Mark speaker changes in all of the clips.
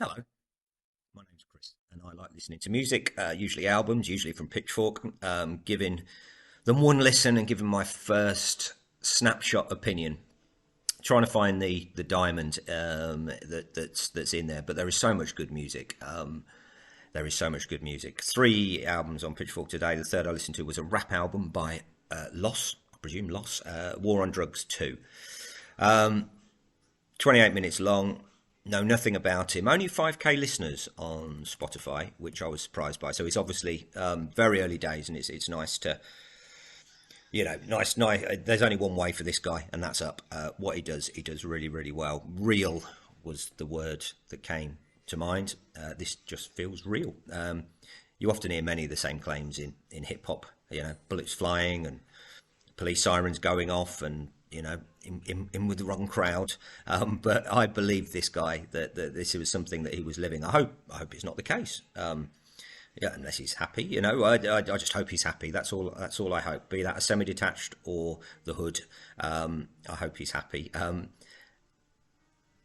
Speaker 1: Hello, my name's Chris, and I like listening to music, usually albums, usually from Pitchfork, giving them one listen and giving my first snapshot opinion, trying to find the diamond that's in there. But there is so much good music. There is so much good music. Three albums on Pitchfork today. The third I listened to was a rap album by Loss, I presume Loss, War on Drugs 2. 28 minutes long. Know nothing about him. Only 5k listeners on Spotify, which I was surprised by. So it's obviously very early days, and it's nice to, nice. There's only one way for this guy, and that's up. What he does really, really well. Real was the word that came to mind. This just feels real. You often hear many of the same claims in hip hop. Bullets flying and police sirens going off, and in with the wrong crowd. But I believe this guy that this was something that he was living. I hope it's not the case. Unless he's happy, I just hope he's happy. That's all I hope. Be that a semi-detached or the hood. I hope he's happy.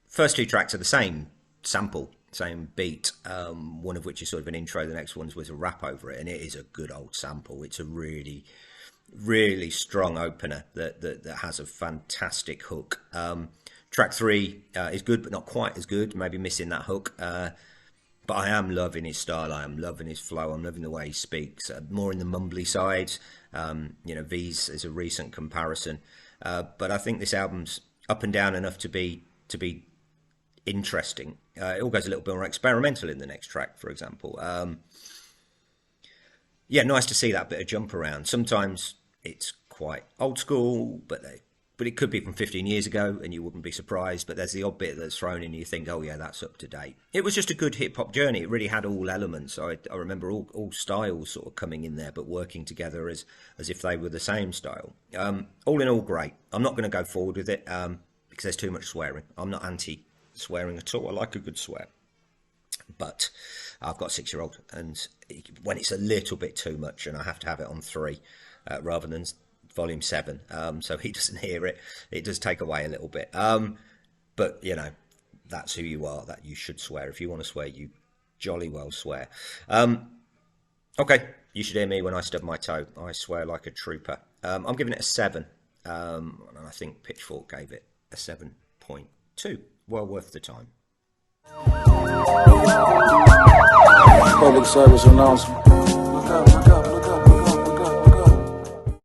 Speaker 1: First two tracks are the same sample, same beat. One of which is sort of an intro. The next one's was a rap over it, and it is a good old sample. It's a really strong opener that has a fantastic hook. Track three is good, but not quite as good. Maybe missing that hook. But I am loving his style. I am loving his flow. I'm loving the way he speaks. More in the mumbly side. V's is a recent comparison. But I think this album's up and down enough to be interesting. It all goes a little bit more experimental in the next track, for example. Nice to see that bit of jump around. Sometimes it's quite old school, but it could be from 15 years ago, and you wouldn't be surprised. But there's the odd bit that's thrown in, and you think, oh yeah, that's up to date. It was just a good hip hop journey. It really had all elements. I remember all styles sort of coming in there, but working together as if they were the same style. All in all, great. I'm not going to go forward with it because there's too much swearing. I'm not anti-swearing at all. I like a good swear. But I've got a 6-year-old, and when it's a little bit too much, and I have to have it on 3 rather than volume 7, so he doesn't hear it, it does take away a little bit. But that's who you are. That you should swear. If you want to swear, you jolly well swear. Okay, you should hear me when I stub my toe. I swear like a trooper. I'm giving it a 7, and I think Pitchfork gave it a 7.2. Well worth the time.
Speaker 2: Public service announcement.